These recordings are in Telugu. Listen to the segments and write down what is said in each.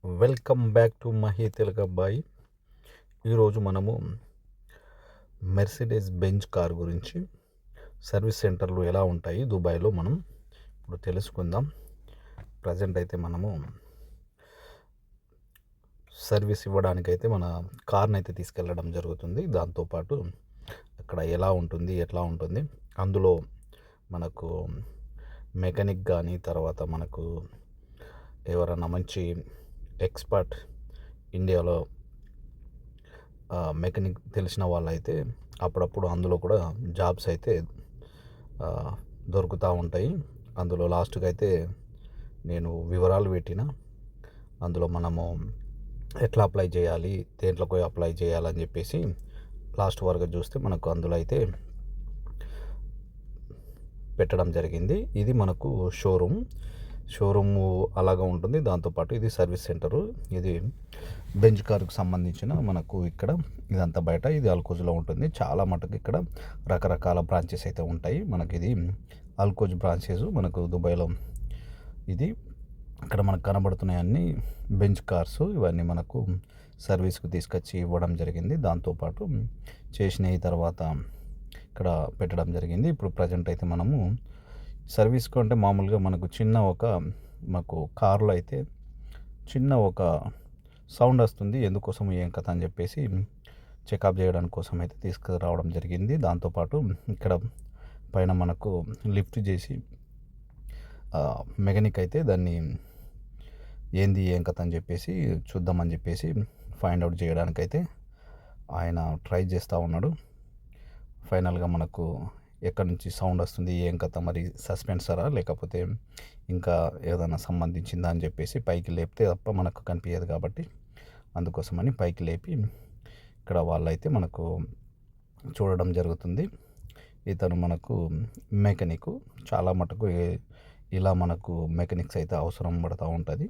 వెల్కమ్ బ్యాక్ టు మహి తెలుగబ్బాయి. ఈరోజు మనము మెర్సిడెస్ బెంజ్ కార్ గురించి సర్వీస్ సెంటర్లు ఎలా ఉంటాయి దుబాయ్లో మనం ఇప్పుడు తెలుసుకుందాం. ప్రజెంట్ అయితే మనము సర్వీస్ ఇవ్వడానికైతే మన కార్ని అయితే తీసుకెళ్ళడం జరుగుతుంది. దాంతోపాటు అక్కడ ఎలా ఉంటుంది ఎట్లా ఉంటుంది అందులో మనకు మెకానిక్ కానీ తర్వాత మనకు ఎవరైనా మంచి ఎక్స్పర్ట్ ఇండియాలో మెకానిక్ తెలిసిన వాళ్ళైతే అప్పుడప్పుడు అందులో కూడా జాబ్స్ అయితే దొరుకుతూ ఉంటాయి. అందులో లాస్ట్కి అయితే నేను వివరాలు పెట్టిన అందులో మనము ఎట్లా అప్లై చేయాలి, దేంట్లో పోయి అప్లై చేయాలని చెప్పేసి లాస్ట్ వరకు చూస్తే మనకు అందులో అయితే పెట్టడం జరిగింది. ఇది మనకు షోరూము అలాగా ఉంటుంది. దాంతోపాటు ఇది సర్వీస్ సెంటరు. ఇది బెంజ్ కార్కు సంబంధించిన మనకు ఇక్కడ ఇదంతా బయట ఇది అల్కోజ్లో ఉంటుంది. చాలా మటుకు ఇక్కడ రకరకాల బ్రాంచెస్ అయితే ఉంటాయి. మనకి ఇది అల్కోజ్ బ్రాంచెస్ మనకు దుబాయ్లో. ఇది ఇక్కడ మనకు కనబడుతున్నాయి అన్ని బెంజ్ కార్స్. ఇవన్నీ మనకు సర్వీస్కు తీసుకొచ్చి ఇవ్వడం జరిగింది. దాంతోపాటు చేసిన తర్వాత ఇక్కడ పెట్టడం జరిగింది. ఇప్పుడు ప్రజెంట్ అయితే మనము సర్వీస్కు అంటే మామూలుగా మనకు మాకు కార్లో అయితే చిన్న ఒక సౌండ్ వస్తుంది. ఎందుకోసం ఏం కథ అని చెప్పేసి చెకప్ చేయడానికి కోసం అయితే తీసుకురావడం జరిగింది. దాంతోపాటు ఇక్కడ పైన మనకు లిఫ్ట్ చేసి మెకానిక్ అయితే దాన్ని ఏంది ఏం కథ అని చెప్పేసి చూద్దామని చెప్పేసి ఫైండ్ అవుట్ చేయడానికైతే ఆయన ట్రై చేస్తూ ఉన్నాడు. ఫైనల్గా మనకు ఎక్కడి నుంచి సౌండ్ వస్తుంది ఏం కథ, మరి సస్పెన్సరా లేకపోతే ఇంకా ఏదైనా సంబంధించిందా అని చెప్పేసి పైకి లేపితే తప్ప మనకు కనిపించదు. కాబట్టి అందుకోసమని పైకి లేపి ఇక్కడ వాళ్ళైతే మనకు చూడడం జరుగుతుంది. ఇతను మనకు మెకానిక్. చాలా మటుకు ఇలా మనకు మెకానిక్స్ అయితే అవసరం పడుతూ ఉంటుంది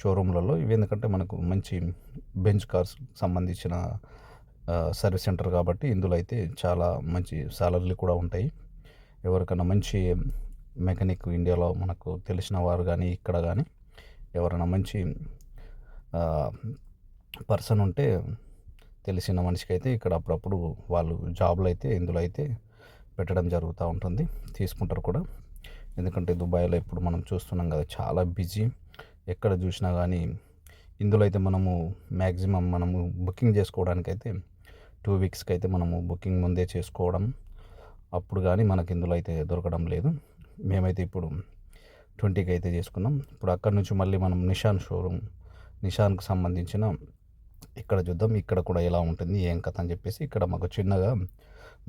షోరూమ్లలో. ఇవి ఎందుకంటే మనకు మంచి బెంచ్ కార్స్ సంబంధించిన సర్వీస్ సెంటర్ కాబట్టి ఇందులో అయితే చాలా మంచి సాలరీలు కూడా ఉంటాయి. ఎవరికైనా మంచి మెకానిక్ ఇండియాలో మనకు తెలిసిన వారు కానీ ఇక్కడ కానీ ఎవరైనా మంచి పర్సన్ ఉంటే తెలిసిన మనిషికి అయితే ఇక్కడ అప్పుడప్పుడు వాళ్ళు జాబ్లు అయితే ఇందులో అయితే పెట్టడం జరుగుతూ ఉంటుంది. తీసుకుంటారు కూడా. ఎందుకంటే దుబాయ్లో ఇప్పుడు మనం చూస్తున్నాం కదా, చాలా బిజీ. ఎక్కడ చూసినా కానీ ఇందులో అయితే మనము బుకింగ్ చేసుకోవడానికైతే 2 వీక్స్కి అయితే మనము బుకింగ్ ముందే చేసుకోవడం. అప్పుడు కానీ మనకి ఇందులో అయితే దొరకడం లేదు. మేమైతే ఇప్పుడు 20కి అయితే చేసుకున్నాం. ఇప్పుడు అక్కడ నుంచి మళ్ళీ మనం నిషాన్కి సంబంధించిన ఇక్కడ చూద్దాం. ఇక్కడ కూడా ఎలా ఉంటుంది ఏం కథ అని చెప్పేసి ఇక్కడ మాకు చిన్నగా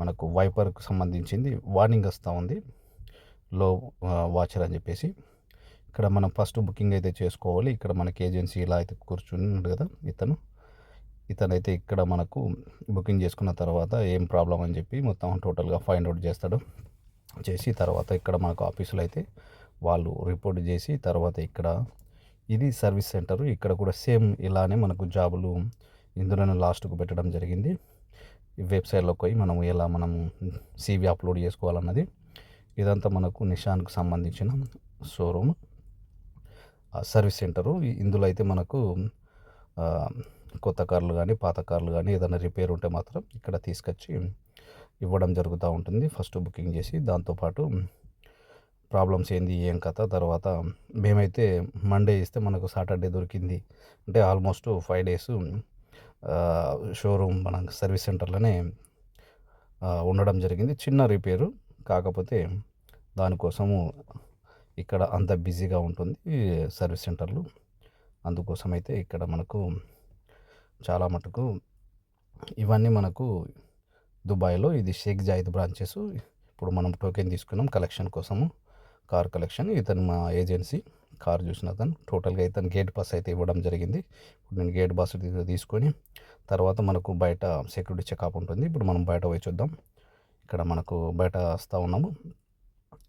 మనకు వైపర్కి సంబంధించింది వార్నింగ్ వస్తూ ఉంది, లో వాచర్ అని చెప్పేసి. ఇక్కడ మనం ఫస్ట్ బుకింగ్ అయితే చేసుకోవాలి. ఇక్కడ మనకి ఏజెన్సీ ఇలా అయితే కూర్చున్నాడు కదా ఇతనైతే ఇక్కడ మనకు బుకింగ్ చేసుకున్న తర్వాత ఏం ప్రాబ్లం అని చెప్పి మొత్తం టోటల్గా ఫైండ్ అవుట్ చేసి తర్వాత ఇక్కడ మనకు ఆఫీసులో అయితే వాళ్ళు రిపోర్ట్ చేసి తర్వాత ఇక్కడ ఇది సర్వీస్ సెంటర్. ఇక్కడ కూడా సేమ్ ఇలానే మనకు జాబులు ఇందులోనే లాస్ట్కు పెట్టడం జరిగింది. ఈ వెబ్సైట్లోకి పోయి మనము CV అప్లోడ్ చేసుకోవాలన్నది. ఇదంతా మనకు నిషాన్కు సంబంధించిన షోరూమ్ సర్వీస్ సెంటరు. ఇందులో అయితే మనకు కొత్త కార్లు కానీ పాత కార్లు కానీ ఏదైనా రిపేర్ ఉంటే మాత్రం ఇక్కడ తీసుకొచ్చి ఇవ్వడం జరుగుతూ ఉంటుంది ఫస్ట్ బుకింగ్ చేసి. దాంతోపాటు ప్రాబ్లమ్స్ ఏంది ఏం కథ తర్వాత మేమైతే మండే ఇస్తే మనకు సాటర్డే దొరికింది. అంటే ఆల్మోస్ట్ 5 డేస్ షోరూమ్ మన సర్వీస్ సెంటర్లోనే ఉండడం జరిగింది. చిన్న రిపేరు కాకపోతే దానికోసము ఇక్కడ అంత బిజీగా ఉంటుంది సర్వీస్ సెంటర్లు. అందుకోసమైతే ఇక్కడ మనకు చాలా మటుకు ఇవన్నీ మనకు దుబాయ్లో ఇది షేక్ జాయిద్ బ్రాంచెస్. ఇప్పుడు మనం టోకెన్ తీసుకున్నాం కలెక్షన్ కోసము, కార్ కలెక్షన్. ఇతను మా ఏజెన్సీ కార్ చూసిన అతను టోటల్గా ఇతను గేట్ పాస్ అయితే ఇవ్వడం జరిగింది. ఇప్పుడు నేను గేట్ పాస్ తీసుకొని తర్వాత మనకు బయట సెక్యూరిటీ చెకప్ ఉంటుంది. ఇప్పుడు మనం బయట పోయి చూద్దాం. ఇక్కడ మనకు బయట వస్తూ ఉన్నాము.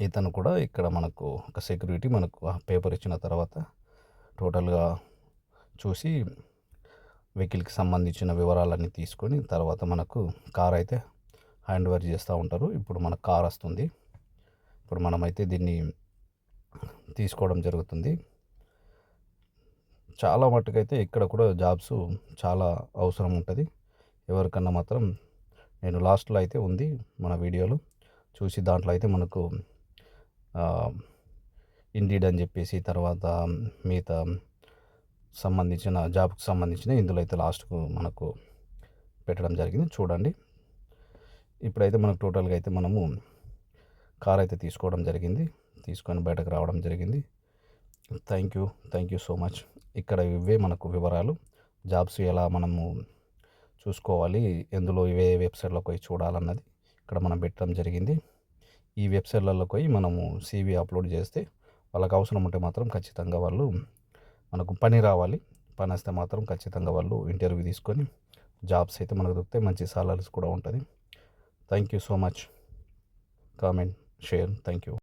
ఇతను కూడా ఇక్కడ మనకు ఒక సెక్యూరిటీ మనకు పేపర్ ఇచ్చిన తర్వాత టోటల్గా చూసి వెహికల్కి సంబంధించిన వివరాలన్నీ తీసుకొని తర్వాత మనకు కార్ అయితే హ్యాండ్ ఓవర్ చేస్తూ ఉంటారు. ఇప్పుడు మన కార్ వస్తుంది. ఇప్పుడు మనమైతే దీన్ని తీసుకోవడం జరుగుతుంది. చాలా మట్టుకైతే ఇక్కడ కూడా జాబ్స్ చాలా అవసరం ఉంటుంది. ఎవరికన్నా మాత్రం నేను లాస్ట్‌లో అయితే ఉంది మన వీడియోలో చూసి దాంట్లో అయితే మనకు ఇండీడ్ అని చెప్పేసి తర్వాత మిగతా సంబంధించిన జాబ్‌కి సంబంధించిన ఇందులో అయితే లాస్ట్‌కు మనకు పెట్టడం జరిగింది చూడండి. ఇప్పుడైతే మనకు టోటల్‌గా అయితే మనము కార్ అయితే తీసుకోవడం జరిగింది. తీసుకొని బయటకు రావడం జరిగింది. Thank you so much. ఇక్కడ ఇవే మనకు వివరాలు. జాబ్స్ ఎలా మనము చూసుకోవాలి, ఎందులో ఏ వెబ్సైట్‌లోకి పోయి చూడాలన్నది ఇక్కడ మనం పెట్టడం జరిగింది. ఈ వెబ్సైట్‌లలోకి పోయి మనము సీవీ అప్లోడ్ చేస్తే వాళ్ళకి అవసరం ఉంటే మాత్రం ఖచ్చితంగా వాళ్ళు మనకు పని రావాలి. పని వస్తే మాత్రం ఖచ్చితంగా వాళ్ళు ఇంటర్వ్యూ తీసుకొని జాబ్స్ అయితే మనకు దొరికితే మంచి సాలరీస్ కూడా ఉంటుంది. Thank you so much. Comment, share. Thank you.